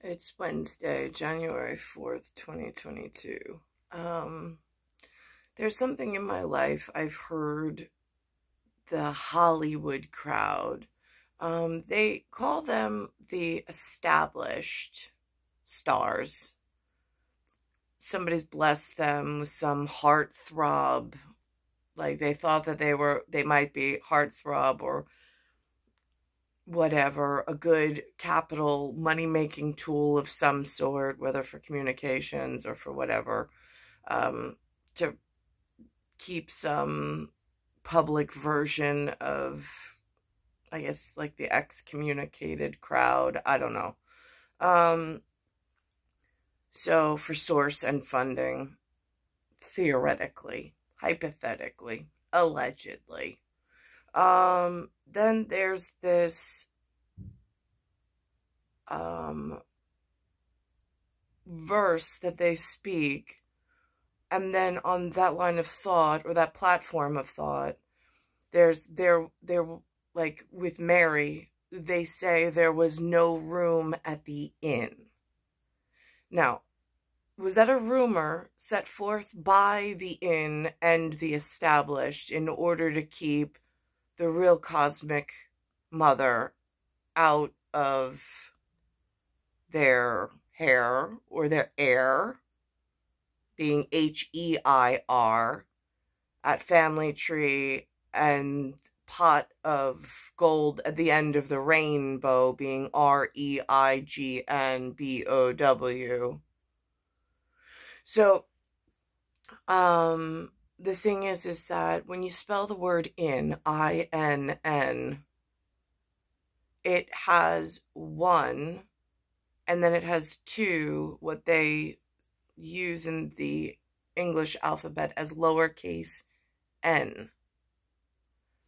It's Wednesday, January 4th, 2022. There's something in my life I've heard the Hollywood crowd. They call them the established stars. Somebody's blessed them with some heartthrob. Like they thought that they might be heartthrob or whatever, a good capital money-making tool of some sort, whether for communications or for whatever, to keep some public version of, I guess, like the excommunicated crowd. I don't know. So for source and funding, theoretically, hypothetically, allegedly. Then there's this verse that they speak, and then on that line of thought, or that platform of thought, they're like with Mary, they say there was no room at the inn. Now, was that a rumor set forth by the inn and the established in order to keep the real cosmic mother out of their hair or their heir, being H-E-I-R, at family tree, and pot of gold at the end of the rainbow being R-E-I-G-N-B-O-W. So, the thing is that when you spell the word in, I-N-N, it has one, and then it has two, what they use in the English alphabet as lowercase n.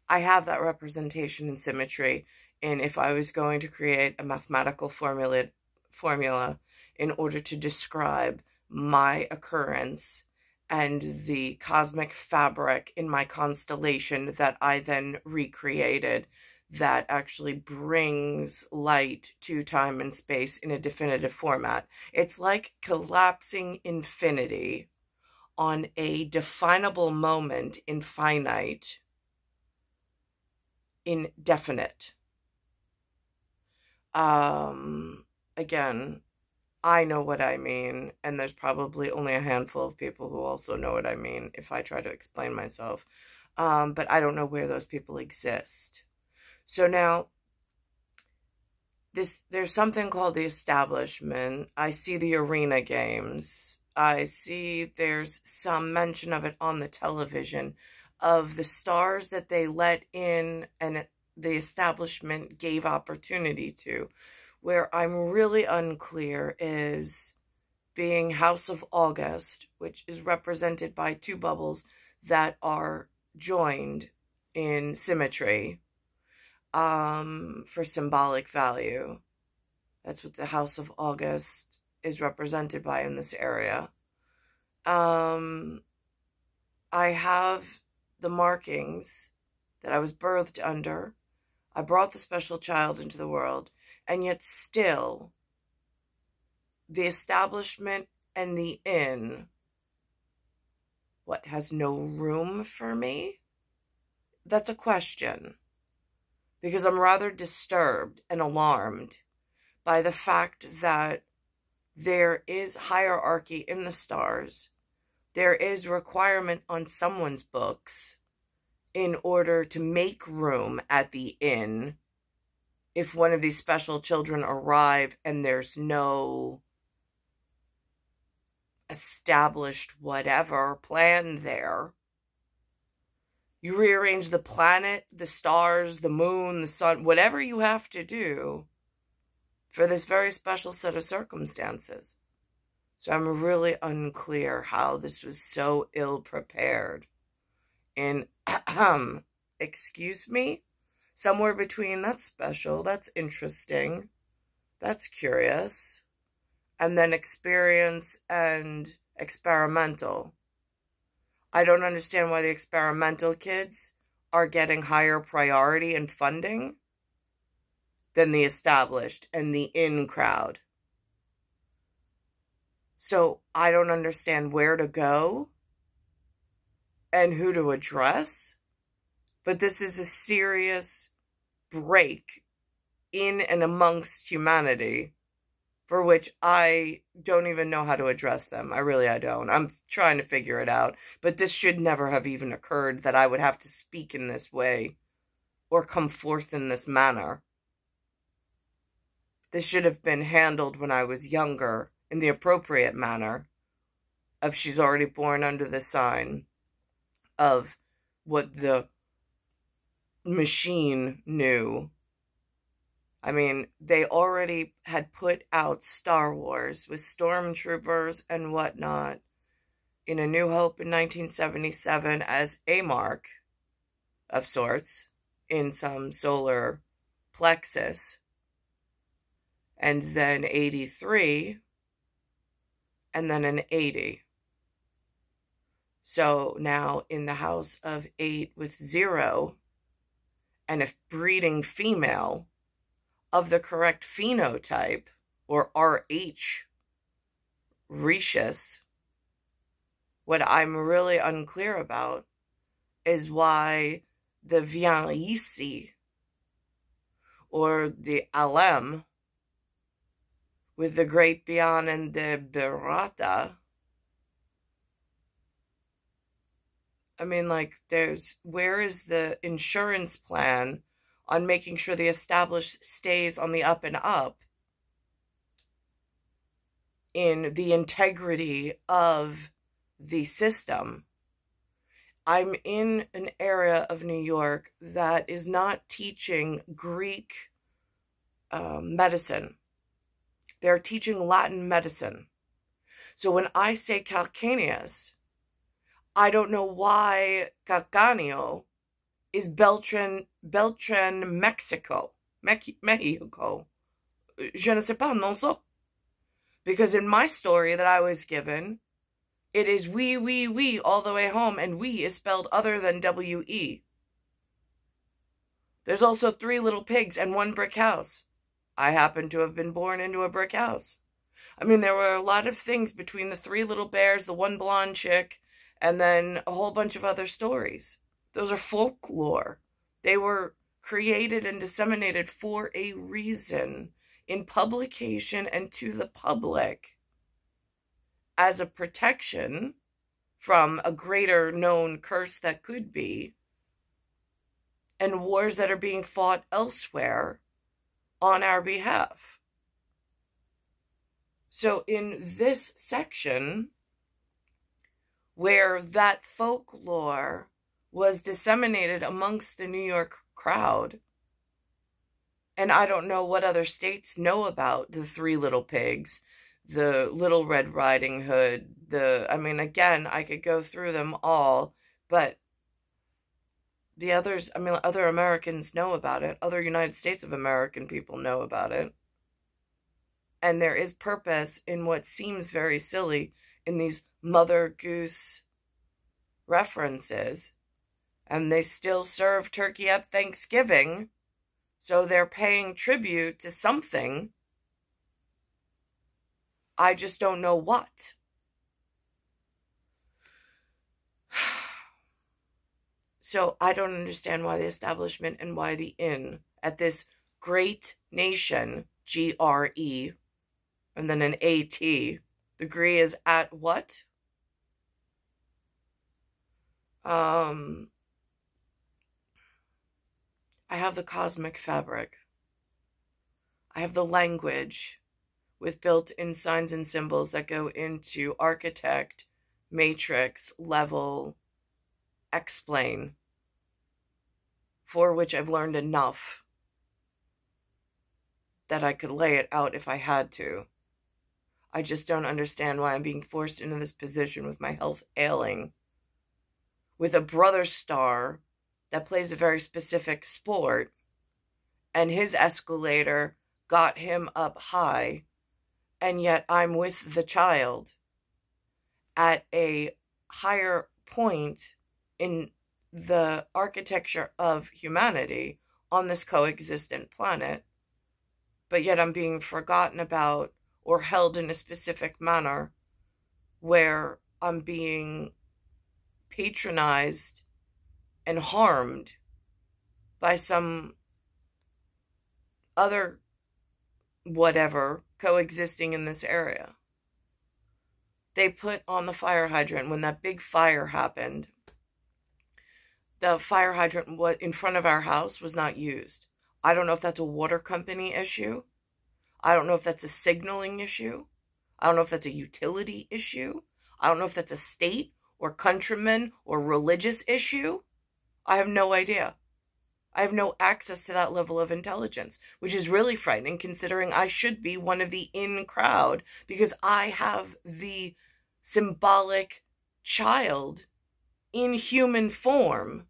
I have that representation in symmetry, and if I was going to create a mathematical formula in order to describe my occurrence and the cosmic fabric in my constellation that I then recreated, that actually brings light to time and space in a definitive format. It's like collapsing infinity on a definable moment in finite, indefinite. Again, I know what I mean, and there's probably only a handful of people who also know what I mean if I try to explain myself. But I don't know where those people exist. So now, there's something called the establishment. I see the arena games. I see there's some mention of it on the television, of the stars that they let in and the establishment gave opportunity to. Where I'm really unclear is being House of August, which is represented by two bubbles that are joined in symmetry, for symbolic value. That's what the House of August is represented by in this area. I have the markings that I was birthed under. I brought the special child into the world. And yet still, the establishment and the inn, what, has no room for me? That's a question. Because I'm rather disturbed and alarmed by the fact that there is hierarchy in the stars. There is requirement on someone's books in order to make room at the inn if one of these special children arrive and there's no established whatever plan there. You rearrange the planet, the stars, the moon, the sun, whatever you have to do for this very special set of circumstances. So I'm really unclear how this was so ill-prepared. And, excuse me? Somewhere between that's special, that's interesting, that's curious, and then experience and experimental. I don't understand why the experimental kids are getting higher priority and funding than the established and the in crowd. So I don't understand where to go and who to address. But this is a serious break in and amongst humanity for which I don't even know how to address them. I don't. I'm trying to figure it out. But this should never have even occurred, that I would have to speak in this way or come forth in this manner. This should have been handled when I was younger in the appropriate manner of she's already born under the sign of what the machine knew. I mean, they already had put out Star Wars with stormtroopers and whatnot in A New Hope in 1977 as a mark of sorts in some solar plexus. And then 83, and then an 80. So now in the house of 8 with 0, and a breeding female of the correct phenotype, or RH rhesus, what I'm really unclear about is why the Viens ici, or the Alem, with the great Bian and the Berata. I mean, like, where is the insurance plan on making sure the established stays on the up and up in the integrity of the system? I'm in an area of New York that is not teaching Greek medicine. They're teaching Latin medicine. So when I say calcaneus, I don't know why calcaneo is Beltran, Mexico. Mexico. Je ne sais pas, non so. Because in my story that I was given, it is we all the way home, and we is spelled other than W-E. There's also 3 little pigs and 1 brick house. I happen to have been born into a brick house. I mean, there were a lot of things between the 3 little bears, the 1 blonde chick, and then a whole bunch of other stories. Those are folklore. They were created and disseminated for a reason in publication and to the public as a protection from a greater known curse that could be, and wars that are being fought elsewhere on our behalf. So in this section, where that folklore was disseminated amongst the New York crowd, and I don't know what other states know about the 3 little pigs, the Little Red Riding Hood, I mean, again, I could go through them all, but the others, I mean, other Americans know about it. Other United States of American people know about it. And there is purpose in what seems very silly in these Mother Goose references. And they still serve turkey at Thanksgiving, so they're paying tribute to something. I just don't know what. So I don't understand why the establishment and why the inn at this great nation, G-R-E, and then an A-T, the Gree is at what? I have the cosmic fabric. I have the language with built-in signs and symbols that go into architect, matrix, level, explain, for which I've learned enough that I could lay it out if I had to. I just don't understand why I'm being forced into this position with my health ailing, with a brother star that plays a very specific sport, and his escalator got him up high, and yet I'm with the child at a higher point in the architecture of humanity on this coexistent planet, but yet I'm being forgotten about or held in a specific manner where I'm being patronized and harmed by some other whatever coexisting in this area. They put on the fire hydrant when that big fire happened. The fire hydrant in front of our house was not used. I don't know if that's a water company issue. I don't know if that's a signaling issue. I don't know if that's a utility issue. I don't know if that's a state or countryman or religious issue. I have no idea. I have no access to that level of intelligence, which is really frightening considering I should be one of the in crowd because I have the symbolic child in human form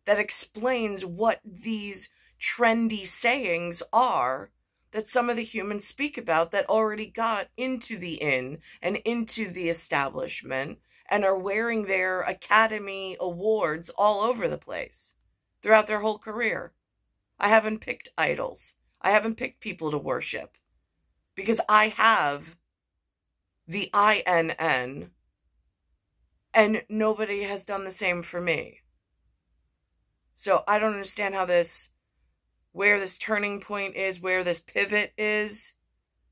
that explains what these trendy sayings are that some of the humans speak about that already got into the inn and into the establishment and are wearing their Academy Awards all over the place throughout their whole career. I haven't picked idols. I haven't picked people to worship because I have the INN and nobody has done the same for me. So I don't understand where this turning point is, where this pivot is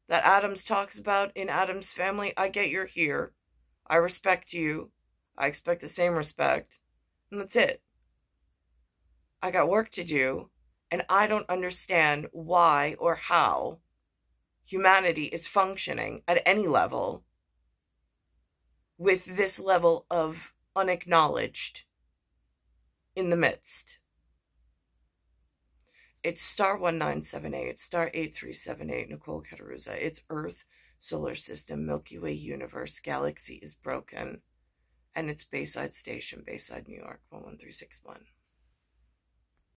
that Adams talks about in Adam's Family. I get you're here. I respect you. I expect the same respect. And that's it. I got work to do, and I don't understand why or how humanity is functioning at any level with this level of unacknowledged in the midst. It's star 1978, star 8378, Nicole Cattaruzza. It's Earth, solar system, Milky Way universe, galaxy is broken. And it's Bayside Station, Bayside, New York, 11361.